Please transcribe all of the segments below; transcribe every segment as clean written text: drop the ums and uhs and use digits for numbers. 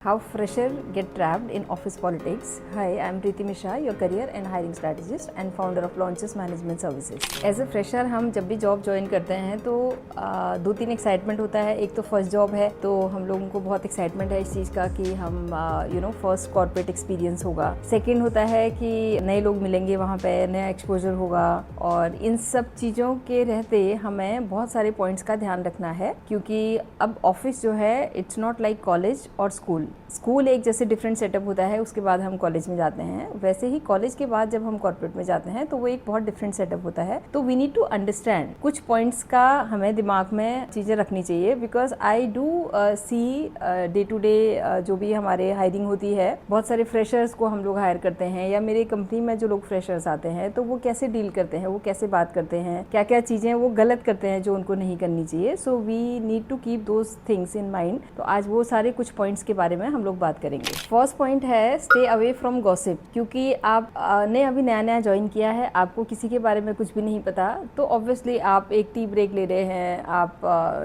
How fresher get trapped in office politics. Hi, I am Preeti Mishra, your career and hiring strategist and founder of Launches Management Services. As a fresher हम जब भी job join करते हैं तो दो तीन excitement होता है। एक तो फर्स्ट जॉब है तो हम लोगों को बहुत एक्साइटमेंट है इस चीज़ का कि हम फर्स्ट कॉर्पोरेट एक्सपीरियंस होगा। सेकेंड होता है कि नए लोग मिलेंगे वहाँ पे, नया एक्सपोजर होगा। और इन सब चीज़ों के रहते हमें बहुत सारे पॉइंट्स का ध्यान रखना है, क्योंकि अब ऑफिस जो है इट्स नॉट लाइक कॉलेज और स्कूल एक जैसे डिफरेंट सेटअप होता है, उसके बाद हम कॉलेज में जाते हैं, वैसे ही कॉलेज के बाद जब हम कॉर्पोरेट में जाते हैं तो वो एक बहुत डिफरेंट सेटअप होता है। तो वी नीड टू अंडरस्टैंड कुछ पॉइंट्स का हमें दिमाग में चीज़ें रखनी चाहिए, because I do see day to day जो भी हमारे हायरिंग होती है, बहुत सारे फ्रेशर्स को हम लोग हायर करते हैं, या मेरे कंपनी में जो लोग फ्रेशर्स आते हैं तो वो कैसे डील करते हैं, वो कैसे बात करते हैं, क्या क्या चीज़ें वो गलत करते हैं जो उनको नहीं करनी चाहिए। So we need to keep those things in mind. तो आज वो सारे कुछ पॉइंट्स के बारे में हम लोग बात करेंगे। फर्स्ट पॉइंट है स्टे अवे फ्रॉम गॉसिप। क्योंकि आप ने अभी नया नया ज्वाइन किया है, आपको किसी के बारे में कुछ भी नहीं पता, तो ऑब्वियसली आप एक टी ब्रेक ले रहे हैं, आप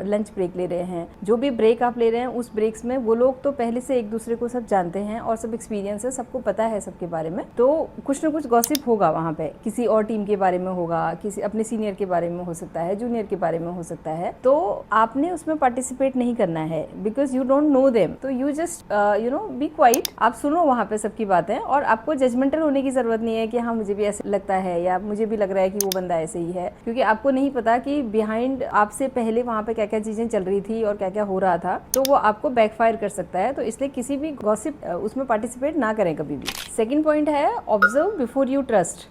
लंच ब्रेक ले रहे हैं, जो भी ब्रेक आप ले रहे हैं उस ब्रेक्स में वो लोग तो पहले से एक दूसरे को सब जानते हैं और सब एक्सपीरियंस है, सबको पता है सबके बारे में। तो कुछ ना कुछ गॉसिप होगा वहाँ पे, किसी और टीम के बारे में होगा, किसी अपने सीनियर के बारे में हो सकता है, जूनियर के बारे में हो सकता है। तो आपने उसमें पार्टिसिपेट नहीं करना है, because you don't know them. तो यू जस्ट बी क्वाइट, आप सुनो वहाँ पे सबकी बातें, और आपको जजमेंटल होने की जरूरत नहीं है कि हाँ मुझे भी ऐसे लगता है या मुझे भी लग रहा है कि वो बंदा ऐसे ही है, क्योंकि आपको नहीं पता कि बिहाइंड आपसे पहले वहाँ पे क्या क्या चीजें चल रही थी और क्या क्या हो रहा था, तो वो आपको बैकफायर कर सकता है। तो इसलिए किसी भी गॉसिप उसमें पार्टिसिपेट ना करें कभी भी। सेकेंड पॉइंट है ऑब्जर्व बिफोर यू ट्रस्ट।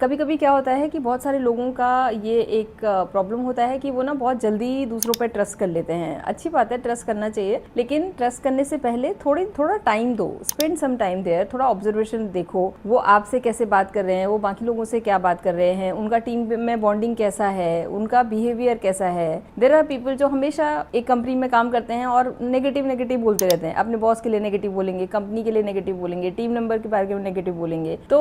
कभी कभी क्या होता है कि बहुत सारे लोगों का ये एक प्रॉब्लम होता है कि वो ना बहुत जल्दी दूसरों पर ट्रस्ट कर लेते हैं। अच्छी बात है, ट्रस्ट करना चाहिए, लेकिन ट्रस्ट करने से पहले थोड़ा टाइम दो, स्पेंड सम टाइम देयर, थोड़ा ऑब्जर्वेशन देखो, वो आपसे कैसे बात कर रहे हैं, वो बाकी लोगों से क्या बात कर रहे हैं, उनका टीम में बॉन्डिंग कैसा है, उनका बिहेवियर कैसा है। देयर आर पीपल जो हमेशा एक कंपनी में काम करते हैं और नेगेटिव बोलते रहते हैं, अपने बॉस के लिए नेगेटिव बोलेंगे, कंपनी के लिए नेगेटिव बोलेंगे, टीम मेंबर के बारे में नेगेटिव बोलेंगे। तो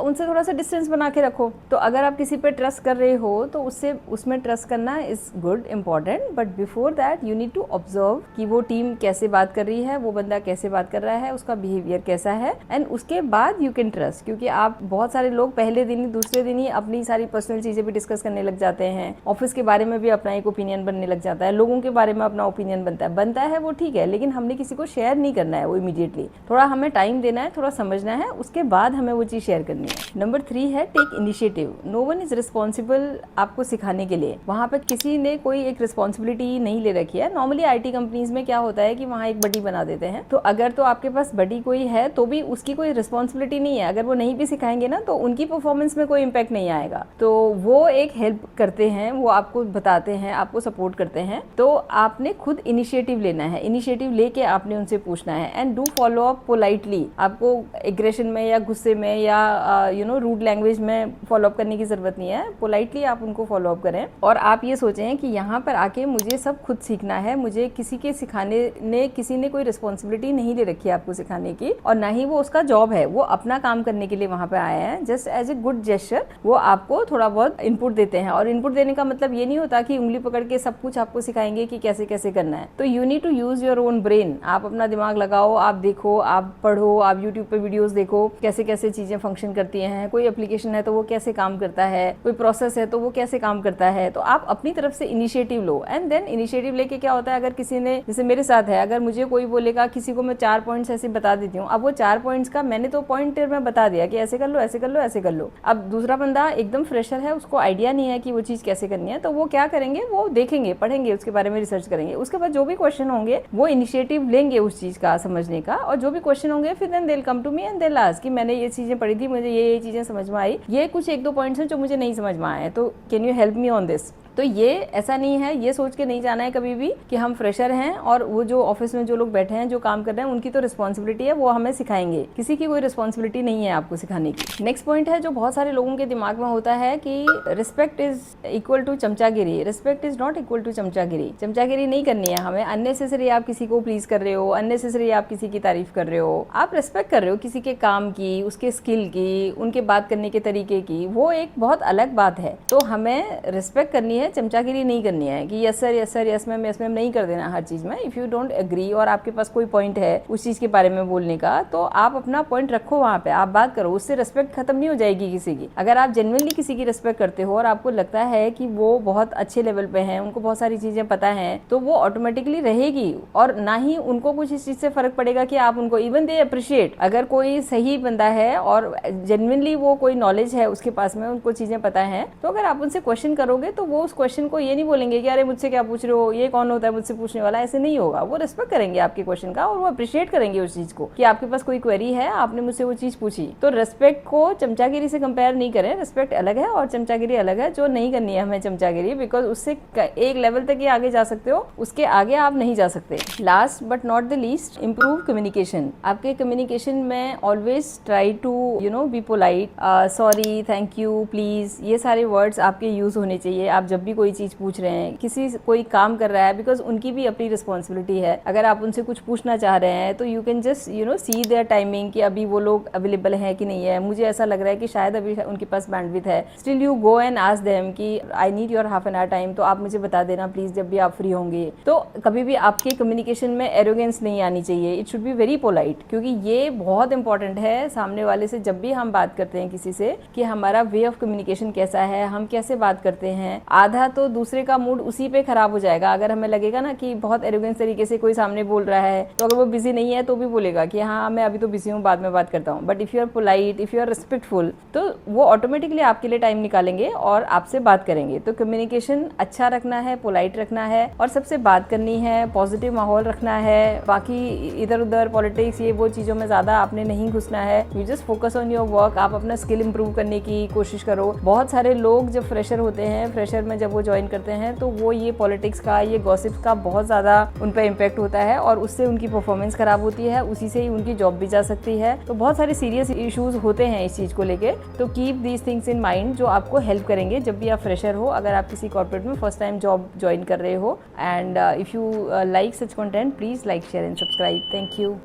उनसे थोड़ा सा डिस्टेंस बना के रखो। तो अगर आप किसी पे ट्रस्ट कर रहे हो तो उसमें ट्रस्ट करना is good, important, but before that you need to observe कि वो टीम कैसे बात कर रही है, वो बंदा कैसे बात कर रहा है, उसका बिहेवियर कैसा है, एंड उसके बाद यू कैन ट्रस्ट। क्योंकि आप बहुत सारे लोग पहले दिन ही दूसरे दिन ही अपनी सारी पर्सनल चीजें भी डिस्कस करने लग जाते हैं, ऑफिस के बारे में भी अपना एक ओपिनियन बनने लग जाता है, लोगों के बारे में अपना ओपिनियन बनता है वो ठीक है, लेकिन हमने किसी को शेयर नहीं करना है वो इमीडिएटली। थोड़ा हमें टाइम देना है, थोड़ा समझना है, उसके बाद हमें वो चीज शेयर करनी है। नंबर 3 है take initiative. No one is responsible आपको सिखाने के लिए। वहाँ पे किसी ने कोई एक रिस्पॉन्सिबिलिटी नहीं ले रखी है। नॉर्मली IT कंपनीज में क्या होता है कि वहाँ एक बडी बना देते हैं, तो अगर तो आपके पास बडी कोई है तो भी उसकी कोई रिस्पॉन्सिबिलिटी नहीं है। अगर वो नहीं भी सिखाएंगे ना तो उनकी परफॉर्मेंस में कोई इम्पैक्ट नहीं आएगा। तो वो एक हेल्प करते हैं, वो आपको बताते हैं, आपको सपोर्ट करते हैं। तो आपने खुद इनिशिएटिव लेना है, इनिशिएटिव लेके आपने उनसे पूछना है, and do follow up politely. आपको एग्रेशन में या गुस्से में या रूड लैंग्वेज में फॉलो अप करने की जरूरत नहीं है। पोलाइटली आप उनको फॉलो अप करें, और आप ये सोचें कि यहाँ पर आके मुझे सब खुद सीखना है, मुझे किसी के सिखाने ने किसी ने कोई रिस्पॉन्सिबिलिटी नहीं ले रखी है आपको सिखाने की, और ना ही वो उसका जॉब है, वो अपना काम करने के लिए वहां पे आए हैं। Just as a good gesture वो आपको थोड़ा बहुत इनपुट देते हैं, और इनपुट देने का मतलब ये नहीं होता कि उंगली पकड़ के सब कुछ आपको सिखाएंगे कि कैसे कैसे करना है। तो you need to use your own brain. आप अपना दिमाग लगाओ, आप देखो, आप पढ़ो, आप यूट्यूब पे वीडियोस देखो कैसे कैसे चीजें फंक्शन करती हैं। कोई एप्लीकेशन है तो वो कैसे काम करता है, कोई प्रोसेस है तो वो कैसे काम करता है। तो आप अपनी तरफ से इनिशिएटिव लो, एंड देन इनिशिएटिव लेके क्या होता है, अगर किसी ने, जैसे मेरे साथ है, अगर मुझे कोई बोलेगा, किसी को मैं 4 पॉइंट्स ऐसे बता देती हूँ, अब वो 4 पॉइंट्स का मैंने तो पॉइंटर में बता दिया कि ऐसे कर लो, ऐसे कर लो, ऐसे कर लो। अब दूसरा बंदा एकदम फ्रेशर है, उसको आइडिया नहीं है कि वो चीज कैसे करनी है, तो वो क्या करेंगे, वो देखेंगे, पढ़ेंगे, उसके बारे में रिसर्च करेंगे, उसके बाद जो भी क्वेश्चन होंगे वो इनिशिएटिव लेंगे उस चीज का समझने का, और जो भी क्वेश्चन होंगे फिर then they will come to me and they will ask कि मैंने ये चीजें पढ़ी थी, मुझे ये चीजें समझ में आई, ये कुछ 1-2 पॉइंट्स हैं जो मुझे नहीं समझ में आए, तो can you help me on this. तो ये ऐसा नहीं है, ये सोच के नहीं जाना है कभी भी कि हम फ्रेशर हैं और वो जो ऑफिस में जो लोग बैठे हैं, जो काम कर रहे हैं, उनकी तो रिस्पॉन्सिबिलिटी है, वो हमें सिखाएंगे। किसी की कोई रिस्पॉन्सिबिलिटी नहीं है आपको सिखाने की। नेक्स्ट पॉइंट है जो बहुत सारे लोगों के दिमाग में होता है कि रिस्पेक्ट इज इक्वल टू चमचागिरी। Respect is not equal to चमचागिरी। चमचागिरी नहीं करनी है हमें। अननेसेसरी आप किसी को प्लीज कर रहे हो, अननेसेसरी आप किसी की तारीफ कर रहे हो। आप रिस्पेक्ट कर रहे हो किसी के काम की, उसके स्किल की, उनके बात करने के तरीके की, वो एक बहुत अलग बात है। तो हमें रिस्पेक्ट करनी है, में चमचागिरी नहीं करनी है कि यस सर यस मैम नहीं कर देना हर चीज में। इफ यू डोंट एग्री और आपके पास कोई पॉइंट है उस चीज के बारे में बोलने का, तो आप अपना पॉइंट रखो, वहां पे आप बात करो, उससे रिस्पेक्ट खत्म नहीं हो जाएगी किसी की। अगर आप जेन्युइनली किसी की रिस्पेक्ट करते हो और आपको लगता है कि वो बहुत अच्छे लेवल पे हैं, उनको बहुत सारी चीजें पता हैं, तो वो ऑटोमेटिकली रहेगी और ना ही उनको कुछ इस चीज से फर्क पड़ेगा कि आप उनको, इवन दे अप्रिशिएट, अगर कोई सही बंदा है और जेन्युइनली वो कोई नॉलेज है उसके पास में, उनको चीजें पता है, तो अगर आप उनसे क्वेश्चन करोगे तो वो उस क्वेश्चन को ये नहीं बोलेंगे कि अरे मुझसे क्या पूछ रहे हो, ये कौन होता है मुझसे पूछने वाला, ऐसे नहीं होगा। वो रिस्पेक्ट करेंगे आपके क्वेश्चन का और वो अप्रिशिएट करेंगे उस चीज को कि आपके पास कोई क्वेरी है, आपने मुझसे वो चीज पूछी। तो रेस्पेक्ट को चमचागिरी से कंपेयर नहीं करें, रेस्पेक्ट अलग है और चमचागिरी अलग है। जो नहीं करनी है हमें चमचागिरी, बिकॉज उससे एक लेवल तक ही आगे जा सकते हो, उसके आगे आप नहीं जा सकते। Last but not the least, improve communication. आपके कम्युनिकेशन में always try to be polite, sorry, thank you, please, ये सारे वर्ड्स आपके यूज होने चाहिए। आप जब भी कोई चीज पूछ रहे हैं, किसी कोई काम कर रहा है, बिकॉज उनकी भी अपनी रिस्पॉन्सिबिलिटी है। अगर आप उनसे कुछ पूछना चाह रहे हैं तो you can just see their timing कि अभी वो लोग अवेलेबल है कि नहीं है। मुझे ऐसा लग रहा है कि शायद अभी उनके पास बैंडविड्थ है, still you go and ask them कि I need your half an hour time, तो आप मुझे बता देना प्लीज जब भी आप फ्री होंगे। तो कभी भी आपके कम्युनिकेशन में एरोगेंस नहीं आनी चाहिए, it should be very polite, क्योंकि ये बहुत इंपॉर्टेंट है सामने वाले से जब भी हम बात करते हैं किसी से, कि हमारा वे ऑफ कम्युनिकेशन कैसा है, हम कैसे बात करते हैं। आधा तो दूसरे का मूड उसी पे खराब हो जाएगा। अगर हमें लगेगा ना कि बहुत एरोगेंस तरीके से कोई सामने बोल रहा है, तो अगर वो बिजी नहीं है तो भी बोलेगा कि हाँ मैं अभी तो बिजी हूँ, बाद में बात करता हूँ। But if you are polite, if you are respectful, तो वो ऑटोमेटिकली आपके लिए टाइम निकालेंगे और आपसे बात करेंगे। तो कम्युनिकेशन अच्छा रखना है, पोलाइट रखना है और सबसे बात करनी है, पॉजिटिव माहौल रखना है। बाकी इधर उधर पॉलिटिक्स ये वो चीज़ों में ज़्यादा आपने नहीं घुसना है। You just focus on your work. आप अपना स्किल इंप्रूव करने की कोशिश करो। बहुत सारे लोग जब फ्रेशर होते हैं, फ्रेशर में जब वो ज्वाइन करते हैं, तो वो ये पॉलिटिक्स का, ये गॉसिप्स का बहुत ज़्यादा उन पर इम्पैक्ट होता है और उससे उनकी परफॉर्मेंस खराब होती है, उसी से ही उनकी जॉब भी जा सकती है। तो बहुत सारे सीरियस इश्यूज होते हैं इस चीज़ को लेके। तो keep these things in mind, जो आपको हेल्प करेंगे जब भी आप फ्रेशर हो, अगर आप किसी कॉर्पोरेट में फर्स्ट टाइम जॉब ज्वाइन कर रहे हो। And if you like such content, please like, share and subscribe. Thank you.